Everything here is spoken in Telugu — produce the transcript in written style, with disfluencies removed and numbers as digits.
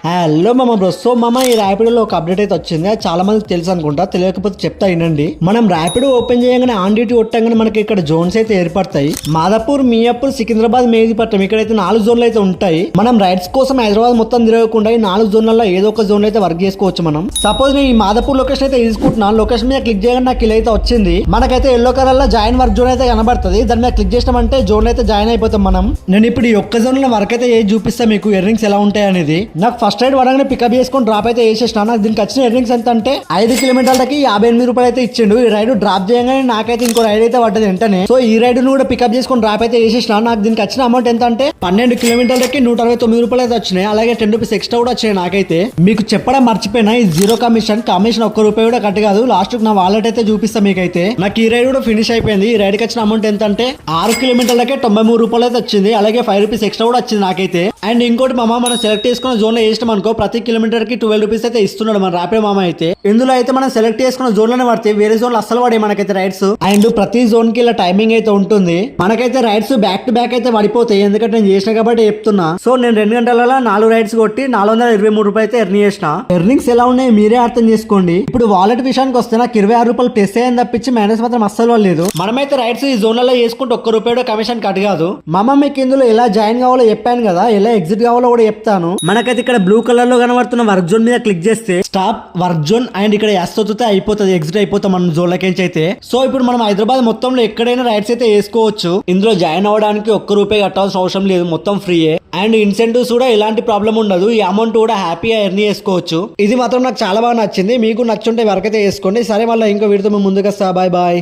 హలో మామ బ్రో. సో మామ ఈ ర్యాపిడోలో ఒక అప్డేట్ అయితే వచ్చింది. అది చాలా మందికి తెలుసు అనుకుంటా, తెలియకపోతే చెప్తా వినండి. మనం ర్యాపిడో ఓపెన్ చేయగానే ఆన్ డ్యూటీ కొట్టగానే మనకి ఇక్కడ జోన్స్ అయితే ఏర్పడతాయి. మాదాపూర్, మియాపూర్, సికింద్రాబాద్, మేదిపట్నం ఇక్కడైతే 4 జోన్లు అయితే ఉంటాయి. మనం రైడ్స్ కోసం హైదరాబాద్ మొత్తం తిరగకుండా ఈ 4 జోన్లలో ఏదో ఒక జోన్ అయితే వర్క్ చేసుకోవచ్చు. మనం సపోజ్ నేను ఈ మాదాపూర్ లొకేషన్ అయితే తీసుకుంటున్నాను. లొకేషన్ మీద క్లిక్ చేయగానే నాకు ఇలా అయితే వచ్చింది. మనకైతే ఎల్లో కలర్ లో జాయిన్ వర్క్ జోన్ అయితే కనబడుతుంది. దాని మీద క్లిక్ చేసినామంటే జోన్ అయితే జాయిన్ అయిపోతాం మనం. నేను ఇప్పుడు ఈ ఒక్క జోన్ లో వర్క్ అయితే చూపిస్తా మీకు ఎర్నింగ్స్ ఎలా ఉంటాయి అనేది. నాకు ఫస్ట్ రైడ్ వరంగానే పికప్ చేసుకొని డ్రాప్ అయితే వేసేసిన. నాకు దీనికి వచ్చిన ఎర్నింగ్స్ ఎంత అంటే 5 కిలోమీటర్లకి 58 రూపాయలు అయితే ఇచ్చిండు. ఈ రైడ్ డ్రాప్ చేయగానే నాకైతే ఇంకో రైడ్ అయితే పడ్డది వెంటనే. సో ఈ రైడ్ ను కూడా పికప్ చేసుకొని డ్రాప్ అయితే వేసేసిన. నాకు దీనికి వచ్చిన అమౌంట్ ఎంత అంటే 12 కిలోమీటర్లకి 169 రూపాయలు అయితే వచ్చినాయి. అలాగే 10 రూపీస్ ఎక్స్ట్రా కూడా వచ్చినాయి. నాకైతే మీకు చెప్పడం మర్చిపోయినా, ఈ జీరో కమిషన్ 1 రూపాయి కూడా కట్ కాదు. లాస్ట్ నా వాలెట్ అయితే చూపిస్తా మీకైతే. నాకు ఈ రైడ్ కూడా ఫినిష్ అయిపోయింది. ఈ రైడ్ కి వచ్చిన అమౌంట్ ఎంత అంటే 6 కిలోమీటర్లకే 93 రూపాయలు అయితే వచ్చింది. అలాగే 5 రూపీస్ ఎక్స్ట్రా కూడా వచ్చింది నాకైతే. అండ్ ఇంకోటి మామ, మనం సెలెక్ట్ చేసుకున్న జోన్ లో వేసినాం అనుకో, ప్రతి కిలోమీటర్ కి 12 రూపీస్ అయితే ఇస్తున్నాడు మన ర్యాపిడో మామ అయితే. ఇందులో అయితే మనం సెలెక్ట్ చేసుకున్న జోన్ లోనే పడితే వేరే జోన్ అసలు పడే మనకైతే రైడ్స్. అండ్ ప్రతి జోన్ కి ఇలా టైమింగ్ అయితే ఉంటుంది. మనకైతే రైడ్స్ బ్యాక్ టు బ్యాక్ అయితే పడిపోతాయి, ఎందుకంటే నేను చేసిన కాబట్టి చెప్తున్నా. సో నేను 2 గంటలలో 4 రైడ్స్ కొట్టి 423 రూపాయలు అయితే ఎర్న్ చేసిన. ఎర్నింగ్స్ ఎలా ఉన్నాయి మీరే అర్థం చేసుకోండి. ఇప్పుడు వాలెట్ విషయానికి వస్తే నాకు 26 రూపాయలు ప్లస్ అయ్యని తప్పించి మైనస్ మాత్రం అస్సలు లేదు. మనమైతే రైడ్స్ ఈ జోన్లలో చేసుకుంటే 1 రూపాయి కమిషన్ కట్ కాదు. మామ మీకు ఇందులో ఎలా జాయిన్ కావాలో చెప్పాను కదా, ఎలా ఎగ్జిట్ కావాలో కూడా చెప్తాను. మనకైతే ఇక్కడ బ్లూ కలర్ లో కనబడుతున్న వర్క్ జోన్ మీద క్లిక్ చేస్తే స్టాప్ వర్క్ జోన్ అండ్ ఇక్కడ ఎస్ అవుతుంది, అయిపోతుంది, ఎగ్జిట్ అయిపోతాం మన జోన్ లకి అయితే. సో ఇప్పుడు మనం హైదరాబాద్ మొత్తంలో ఎక్కడైనా రైడ్స్ అయితే వేసుకోవచ్చు. ఇందులో జాయిన్ అవ్వడానికి 1 రూపాయి కట్టాల్సిన అవసరం లేదు, మొత్తం ఫ్రీయే. అండ్ ఇన్సెంటివ్స్ కూడా ఎలాంటి ప్రాబ్లం ఉండదు. ఈ అమౌంట్ కూడా హ్యాపీగా ఎర్న్ చేసుకోవచ్చు. ఇది మాత్రం నాకు చాలా బాగా నచ్చింది. మీకు నచ్చుంటే వరకైతే వేసుకోండి. సరే, మళ్ళీ ఇంకో వీడితో మేము ముందుకు వస్తా. Bye bye.